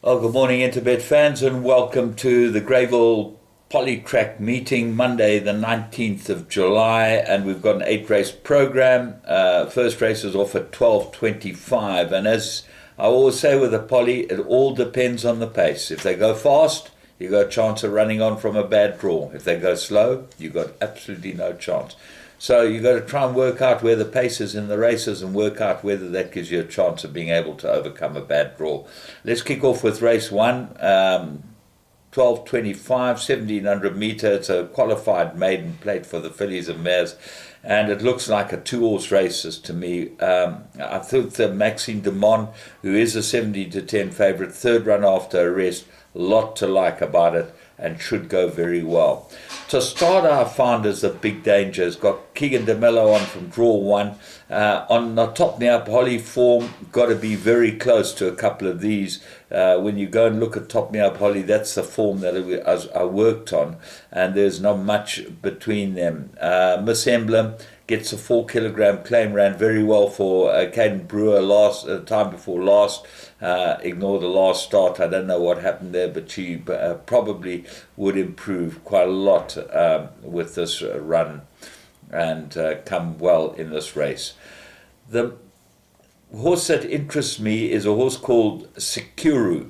Oh, good morning, Interbet fans, and welcome to the Greyville Poly track meeting, Monday, the 19th of July, and we've got an 8-race program. First race is off at 12:25, and as I always say with the Poly, it all depends on the pace. If they go fast, you got a chance of running on from a bad draw. If they go slow, you got absolutely no chance. So you got to try and work out where the pace is in the races and work out whether that gives you a chance of being able to overcome a bad draw. Let's kick off with race one, 12:25, 1700 meter. It's a qualified maiden plate for the fillies and mares, and it looks like a two-horse race to me. I think the Maxine Demond, who is a 70-10 favourite, third run after a rest, lot to like about it, and should go very well. To start, I found as a big danger has got Keegan DeMello on from draw one. On the top near Poly form, got to be very close to a couple of these. When you go and look at top near Poly, that's the form that I worked on, and there's not much between them. Miss Emblem gets a 4-kilogram claim, ran very well for Caden Brewer time before last. Ignore the last start. I don't know what happened there, but she probably would improve quite a lot with this run and come well in this race. The horse that interests me is a horse called Sekuru.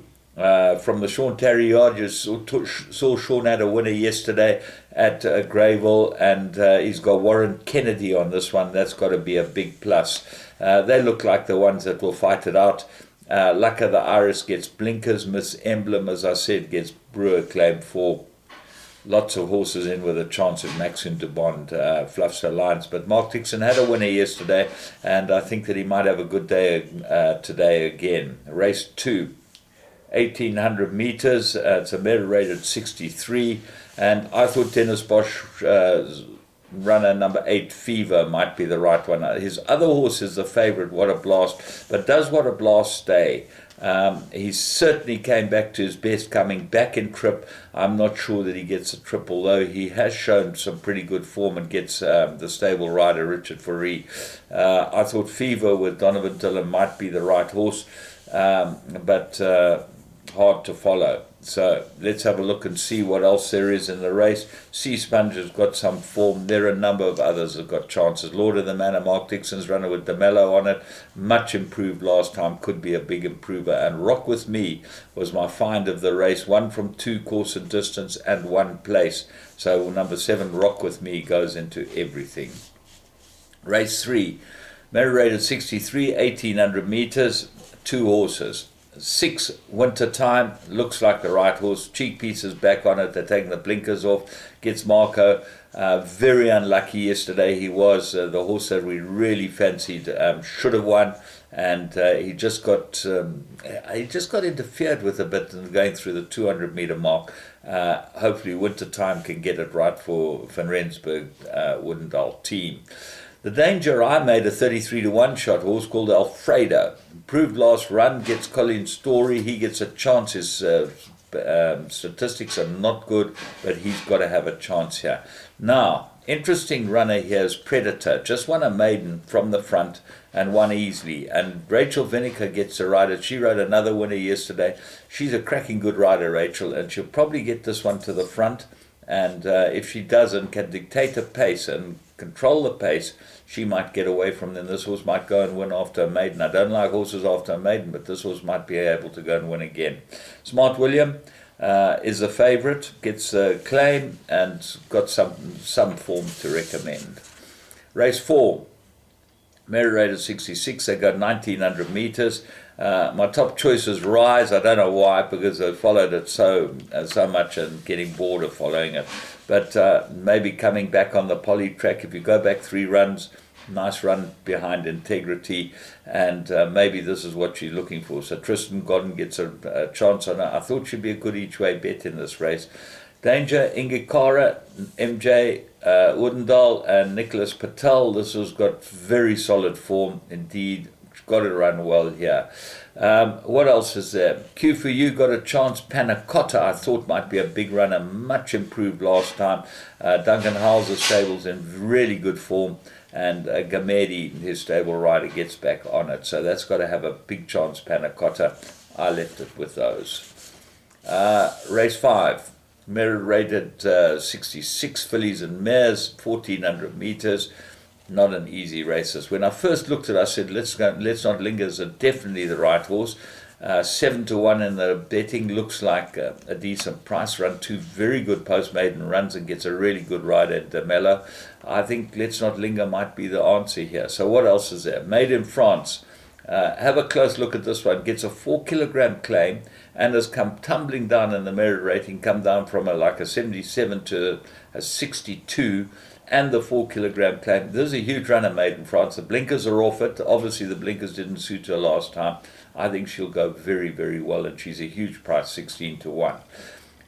From the Sean Terry yard. You saw Sean had a winner yesterday at Greyville, and he's got Warren Kennedy on this one. That's got to be a big plus. They look like the ones that will fight it out. Lucka the Iris gets blinkers. Miss Emblem, as I said, gets Brewer claim for. Lots of horses in with a chance of Maxine Demond fluffs her lines. But Mark Dixon had a winner yesterday, and I think that he might have a good day today again. Race 2. 1800 meters. It's a medal rated 63, and I thought Dennis Bosch runner number 8 Fever might be the right one. His other horse is the favorite, What a Blast, but does What a Blast stay? He certainly came back to his best coming back in trip. I'm not sure that he gets a trip, although he has shown some pretty good form and gets the stable rider Richard Foree. I thought Fever with Donovan Dillon might be the right horse, but hard to follow. So let's have a look and see what else there is in the race. Sea Sponge has got some form. There are a number of others that have got chances. Lord of the Manor, Mark Dixon's runner with DeMello on it. Much improved last time. Could be a big improver. And Rock With Me was my find of the race. 1 from 2 course and distance and 1 place. So number 7, Rock With Me, goes into everything. Race 3. Merit rated 63, 1800 meters. 2 horses. 6 Winter Time, looks like the right horse. Cheek Pieces back on it. They're taking the blinkers off. Gets Marco. Very unlucky yesterday. He was the horse that we really fancied. Should have won, and he just got interfered with a bit and going through the 200-meter mark. Hopefully, Winter Time can get it right for Van Rensburg Woodendal team. The danger, I made a 33-1 shot horse called Alfredo. Improved last run, gets Colin Story. He gets a chance. His statistics are not good, but he's got to have a chance here. Now, interesting runner here is Predator. Just won a maiden from the front and won easily. And Rachel Vinegar gets a rider. She rode another winner yesterday. She's a cracking good rider, Rachel, and she'll probably get this one to the front. And if she doesn't, can dictate a pace and control the pace, she might get away from them. This horse might go and win after a maiden. I don't like horses after a maiden, but this horse might be able to go and win again. Smart William is a favourite, gets a claim, and got some form to recommend. Race 4. Merit rated 66. They got 1900 meters. My top choice is Rise. I don't know why, because I followed it so much and getting bored of following it. But maybe coming back on the Poly track, if you go back 3 runs, nice run behind Integrity, and maybe this is what she's looking for. So Tristan Godden gets a chance on her. I thought she'd be a good each-way bet in this race. Danger, Ingekara, MJ Woodendal, and Nicholas Patel. This has got very solid form indeed. Got to run well here. What else is there? Q for You got a chance. Panna Cotta, I thought, might be a big runner. Much improved last time. Duncan Hauser stables in really good form. and Gamedi, his stable rider, gets back on it. So that's got to have a big chance, Panna Cotta. I left it with those. Race 5, merit rated 66 fillies and mares, 1400 meters. Not an easy race. When I first looked at it, I said, let's not linger. Is definitely the right horse. 7-1 in the betting looks like a decent price. Run 2 very good post-maiden runs and gets a really good ride at Mello. I think Let's Not Linger might be the answer here. So what else is there? Made in France. Have a close look at this one. Gets a 4-kilogram claim and has come tumbling down in the merit rating, come down from like a 77 to a 62, and the 4-kilogram claim. This is a huge runner, Made in France. The blinkers are off it. Obviously, the blinkers didn't suit her last time. I think she'll go very, very well, and she's a huge price, 16-1.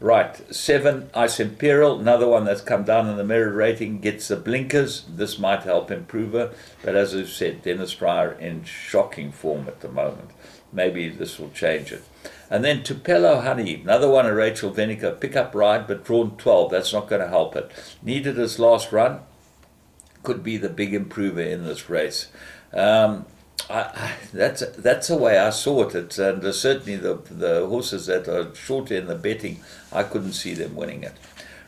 Right, 7, Ice Imperial, another one that's come down in the merit rating, gets the blinkers. This might help improve her, but as I've said, Dennis Pryor in shocking form at the moment. Maybe this will change it. And then Tupelo Honey, another one of Rachel Venica, pick-up ride, but drawn 12. That's not going to help it. Needed his last run. Could be the big improver in this race. That's the way I saw it. And certainly the horses that are shorter in the betting, I couldn't see them winning it.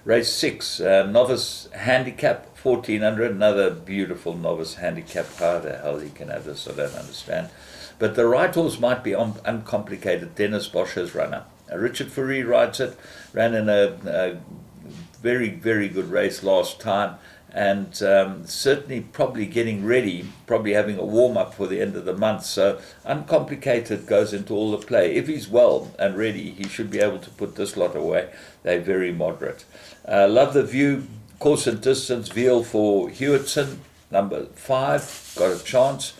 Race 6, novice handicap, 1400. Another beautiful novice handicap. How the hell you can have this, I don't understand. But the right horse might be uncomplicated. Dennis Bosch's runner. Richard Fourie rides it. Ran in a very, very good race last time. And certainly probably getting ready, probably having a warm-up for the end of the month. So uncomplicated goes into all the play. If he's well and ready, he should be able to put this lot away. They're very moderate. Love the View, course and distance, Veal for Hewitson, number 5, got a chance.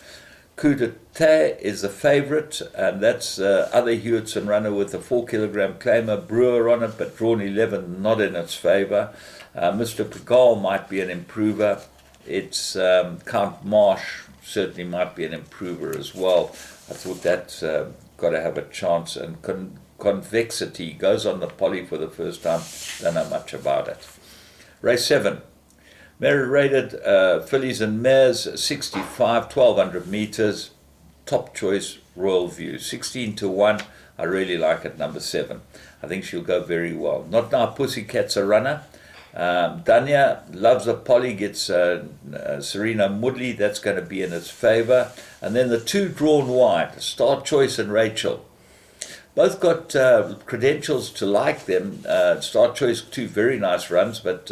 Coup d'etat is the favourite, and that's other Hewitson runner with a 4-kilogram claimer, Brewer on it, but drawn 11, not in its favour. Mr. Pigalle might be an improver. It's Count Marsh certainly might be an improver as well. I thought that's got to have a chance. And Convexity goes on the Poly for the first time. Don't know much about it. Race 7. Merit rated fillies and mares, 65, 1200 meters. Top choice, Royal View. 16-1. I really like it, number 7. I think she'll go very well. Not Now Pussycat's a runner. Danya loves the Poly, gets Serena Moodley. That's going to be in its favour. And then the 2 drawn wide, Star Choice and Rachel. Both got credentials to like them. Star Choice, 2 very nice runs, but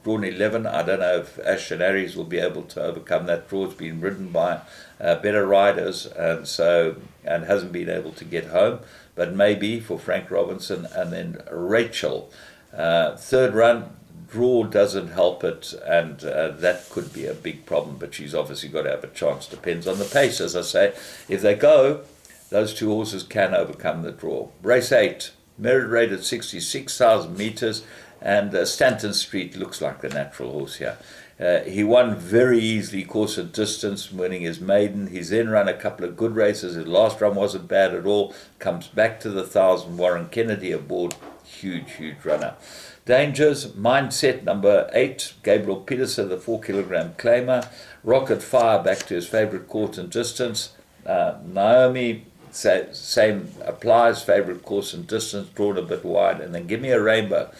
drawn 11. I don't know if Ashton Harries will be able to overcome that draw. It's been ridden by better riders, and hasn't been able to get home. But maybe for Frank Robinson. And then Rachel, 3rd run. Draw doesn't help it, and that could be a big problem, but she's obviously got to have a chance. Depends on the pace, as I say. If they go, those 2 horses can overcome the draw. Race 8, merit rated 66,000 meters, and Stanton Street looks like the natural horse here. He won very easily course and distance, winning his maiden. He's then run a couple of good races. His last run wasn't bad at all. Comes back to the 1,000. Warren Kennedy aboard. Huge, huge runner. Dangers, Mindset, number 8. Gabriel Peterson, the 4-kilogram claimer. Rocket Fire, back to his favourite course and distance. Naomi, same applies, favourite course and distance, drawn a bit wide. And then Give Me a Rainbow,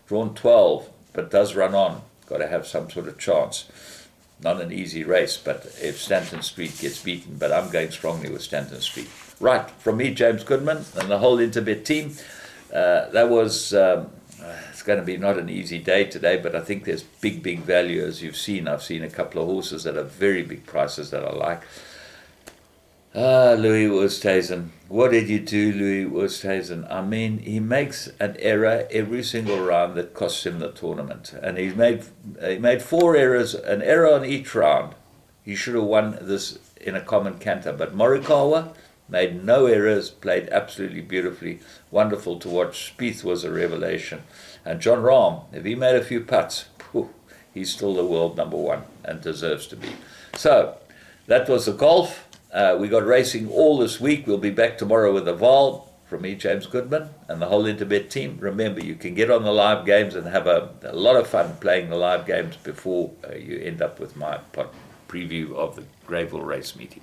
drawn 12, but does run on. Got to have some sort of chance. Not an easy race, but if Stanton Street gets beaten, but I'm going strongly with Stanton Street. Right, from me, James Goodman, and the whole Interbet team. That was... it's going to be not an easy day today, but I think there's big, big value, as you've seen. I've seen a couple of horses that are very big prices that I like. Louis Oosthuizen. What did you do, Louis Oosthuizen? I mean, he makes an error every single round that costs him the tournament. And he made 4 errors, an error on each round. He should have won this in a common canter. But Morikawa made no errors, played absolutely beautifully. Wonderful to watch. Spieth was a revelation. And John Rahm, if he made a few putts, he's still the world number 1 and deserves to be. So, that was the golf. We got racing all this week. We'll be back tomorrow with a Val. From me, James Goodman, and the whole Interbet team. Remember, you can get on the live games and have a lot of fun playing the live games before you end up with my preview of the Greyville race meeting.